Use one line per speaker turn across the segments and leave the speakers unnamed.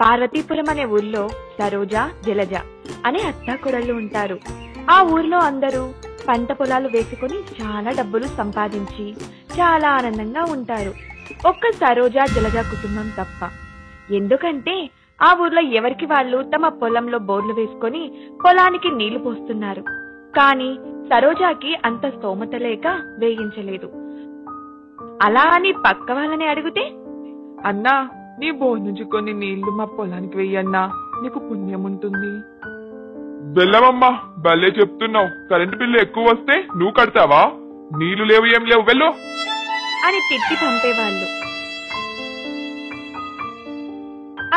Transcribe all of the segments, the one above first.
పార్వతీపురం అనే ఊర్లో సరోజ, జలజ అనే అత్తాకోడళ్ళు ఉంటారు. ఆ ఊర్లో అందరూ పంట పొలాలు వేసుకుని చాలా డబ్బులు సంపాదించి చాలా ఆనందంగా ఉంటారు. ఒక్క సరోజ, జలజ కుటుంబం తప్ప. ఎందుకంటే ఆ ఊర్లో ఎవరికి వాళ్ళు తమ పొలంలో బోర్లు వేసుకొని పొలానికి నీళ్లు పోస్తున్నారు. కానీ సరోజాకి అంత స్తోమత లేక వేయించలేదు. అలా అని పక్క వాళ్ళని అడిగితే,
అన్నా, నీ బోర్ నుంచి కొన్ని నీళ్లు మా పొలానికి వెయ్యన్నా, నీకు పుణ్యం ఉంటుంది.
వెళ్ళమమ్మా, భలే చెప్తున్నావు. కరెంటు బిల్లు ఎక్కువ వస్తే నువ్వు కడతావా? నీళ్లు లేవు, ఏం లేవు, వెళ్ళు
అని తిట్టి పంపేవాళ్ళు.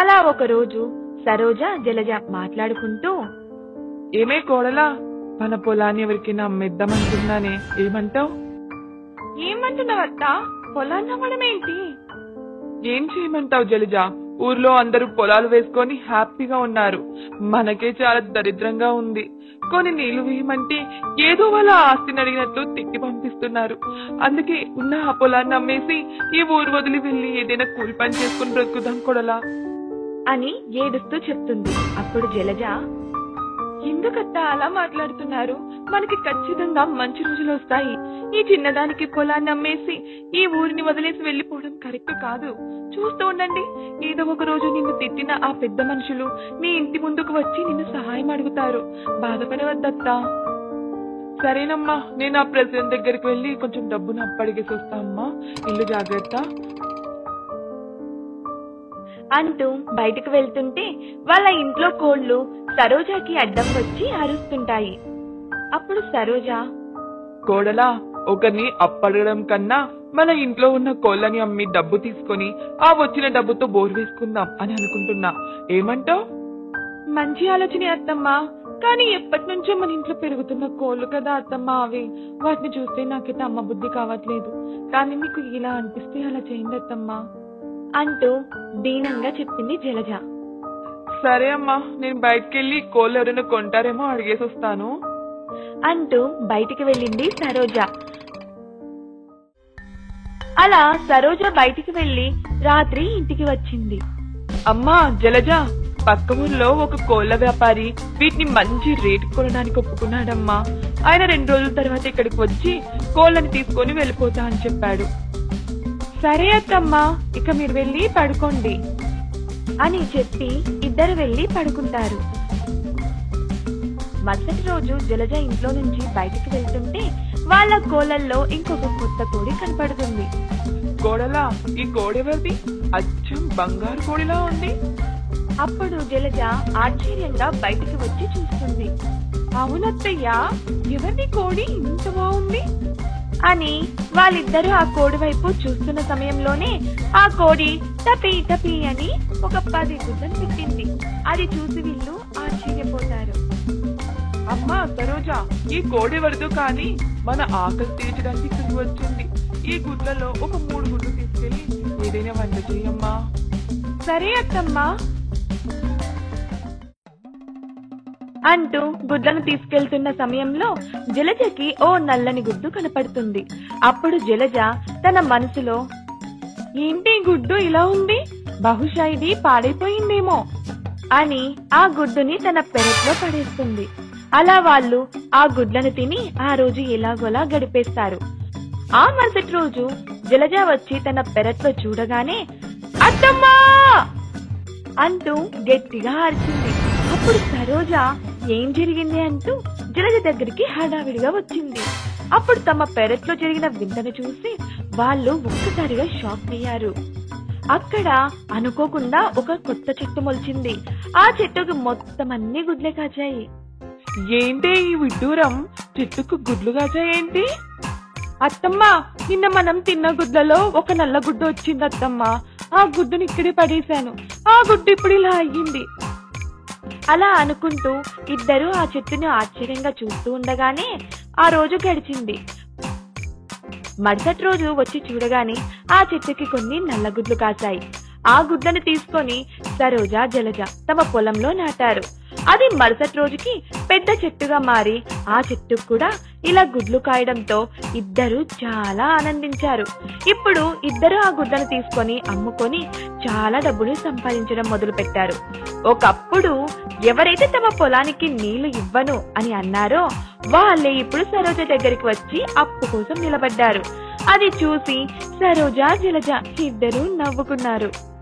అలా ఒకరోజు సరోజ, జలజ మాట్లాడుకుంటూ,
ఏమే కోడలా, మన పొలాన్ని ఎవరికైనా అమ్మేద్దామనుకున్నానే, ఏమంటావు?
ఏమంటున్నావత్తా? పొలాన్ని అమ్మడమేంటి?
ఏం చేయమంటావు జలజ? ఊర్లో అందరూ పొలాలు వేసుకొని హ్యాపీగా ఉన్నారు. మనకే చాలా దరిద్రంగా ఉంది. కొన్ని నీళ్లు వేయమంటే ఏదో వాళ్ళ ఆస్తిని అడిగినట్లు తిట్టి పంపిస్తున్నారు. అందుకే ఉన్న ఆ పొలాన్ని అమ్మేసి ఈ ఊరు వదిలి వెళ్లి ఏదైనా కూలి పని చేసుకుని బ్రతుకుదాం కొడలా
అని ఏడుస్తూ చెప్తుంది. అప్పుడు జలజ, ఎందుకత్తా అలా మాట్లాడుతున్నారు? మనకి ఖచ్చితంగా మంచి రోజులు వస్తాయి. ఈ చిన్నదానికి పొలాన్ని అమ్మేసి ఈ ఊరిని వదిలేసి వెళ్లిపోవడం కరెక్ట్ కాదు. చూస్తూ ఉండండి, ఏదో ఒక రోజు నిన్ను తిట్టిన ఆ పెద్ద మనుషులు నీ ఇంటి ముందుకు వచ్చి నిన్ను సహాయం అడుగుతారు. బాధపడవద్దత్తా. సరేనమ్మా, నేను ఆ ప్రెసిడెంట్ దగ్గరికి వెళ్లి కొంచెం డబ్బును అప్పడిగేసి వస్తా అమ్మా. ఇల్లు జాగ్రత్త అంటూ బయటకు వెళ్తుంటే వాళ్ళ ఇంట్లో కోళ్లు సరోజాకి అడ్డం వచ్చి అరుస్తుంటాయి. అప్పుడు సరోజ,
కోడలా, ఒకరిని అప్పడగడం కన్నా మన ఇంట్లో ఉన్న కోళ్ళని అమ్మి డబ్బు తీసుకొని ఆ వచ్చిన డబ్బుతో బోర్ వేసుకుందాం అని అనుకుంటున్నా. ఏమంటావ్? మంచి ఆలోచనే అత్తమ్మా. కానీ ఎప్పటి నుంచో మన ఇంట్లో పెరుగుతున్న కోళ్లు కదా అత్తమ్మా అవి. వాటిని చూస్తే నాకైతే అమ్మ బుద్ధి కావట్లేదు. కానీ మీకు ఇలా అనిపిస్తే అలా చేయండి అత్తమ్మా
అంటూ దీనంగా చెప్పింది జలజ.
సరే అమ్మా, నేను బయటకెళ్ళి కోళ్ళు ఎవరైనా కొంటారేమో అడిగేసి వస్తాను
అంటూ బయటికి వెళ్ళింది సరోజ. అలా సరోజ బయటికి వెళ్లి రాత్రి ఇంటికి వచ్చింది.
అమ్మా జలజ, పక్క ఊర్లో ఒక కోళ్ల వ్యాపారి వీటిని మంచి రేటు కొనడానికి ఒప్పుకున్నాడమ్మా. ఆయన 2 రోజుల తర్వాత ఇక్కడికి వచ్చి కోళ్లని తీసుకొని వెళ్ళిపోతా అని చెప్పాడు. సరే అత్తమ్మా, ఇక మీరు వెళ్ళి పడుకోండి
అని చెప్పి ఇద్దరు వెళ్లి పడుకుంటారు. మరుసటి రోజు జలజ ఇంట్లో నుంచి బయటికి వెళ్తుంటే వాళ్ళ కోళ్లలో ఇంకొక కొత్త కోడి కనపడుతుంది.
కోడలా, ఈ కోడెవరిది? అచ్చం బంగారు కోడిలా ఉంది.
అప్పుడు జలజ ఆశ్చర్యంగా బయటికి వచ్చి చూస్తుంది.
అవునత్తయ్యా, ఎవరిది కోడి ఇంత బాగుంది
అని వాళ్ళిద్దరూ ఆ కోడి వైపు చూస్తున్న సమయంలోనే ఆ కోడి టపీ టపీ అని ఒక 10 గుడ్లను పెట్టింది. అది చూసి వీళ్ళు ఆశ్చర్యపోతారు.
అమ్మా సరోజ, ఈ కోడెవరిదో కానీ మన ఆకలి తీర్చడానికి ఇక్కడికి వచ్చింది. ఈ గుడ్లలో ఒక 3 గుడ్లు తీసుకెళ్లి ఏదైనా వంట చేయమ్మా.
సరే అత్తమ్మా అంటూ గుడ్లను తీసుకెళ్తున్న సమయంలో జలజకి ఓ నల్లని గుడ్డు కనపడుతుంది. అప్పుడు జలజ తన మనసులో, ఏంటి గుడ్డు ఇలా ఉంది? బహుశా ఇది పాడైపోయిందేమో అని ఆ గుడ్డుని తన పెరట్లో పడేస్తుంది. అలా వాళ్ళు ఆ గుడ్లను తిని ఆ రోజు ఎలాగోలా గడిపేస్తారు. ఆ మరుసటి రోజు జలజ వచ్చి తన పెరట్లో చూడగానే, అత్తమ్మా అంటూ గట్టిగా అరిచింది. అప్పుడు సరోజ ఏం జరిగింది అంటూ జలజ దగ్గరికి హడావిడిగా వచ్చింది. అప్పుడు తమ పెరట్లో జరిగిన వింతను చూసి వాళ్ళు ఒక్కసారిగా షాక్ అయ్యారు. అక్కడ అనుకోకుండా ఒక కొత్త చెట్టు మొలిచింది. ఆ చెట్టుకు మొత్తం అన్ని గుడ్లే కాచాయి.
ఏంటి ఈ విడ్డూరం? చెట్టుకు గుడ్లు కాచాయేంటి? అత్తమ్మా, నిన్న మనం తిన్న గుడ్లలో ఒక నల్ల గుడ్డు వచ్చింది అత్తమ్మా. ఆ గుడ్డుని ఇక్కడే పడేశాను. ఆ గుడ్డు ఇప్పుడు ఇలా అయ్యింది.
అలా అనుకుంటూ ఇద్దరు ఆ చెట్టుని ఆశ్చర్యంగా చూస్తూ ఉండగానే ఆ రోజు గడిచింది. మరుసటి రోజు వచ్చి చూడగానే ఆ చెట్టుకి కొన్ని నల్ల గుడ్లు కాశాయి. ఆ గుడ్లను తీసుకొని సరోజ, జలజ తమ పొలంలో నాటారు. అది మరుసటి రోజుకి పెద్ద చెట్టుగా మారి ఆ చెట్టుకు కూడా ఇలా గుడ్లు కాయడంతో ఇద్దరు చాలా ఆనందించారు. ఇప్పుడు ఇద్దరు ఆ గుడ్లను తీసుకొని అమ్ముకొని చాలా డబ్బులు సంపాదించడం మొదలు పెట్టారు. ఒకప్పుడు ఎవరైతే తమ పొలానికి నీళ్లు ఇవ్వను అని అన్నారో వాళ్ళే ఇప్పుడు సరోజ దగ్గరికి వచ్చి అప్పు కోసం నిలబడ్డారు. అది చూసి సరోజ, జలజ ఇద్దరూ నవ్వుకున్నారు.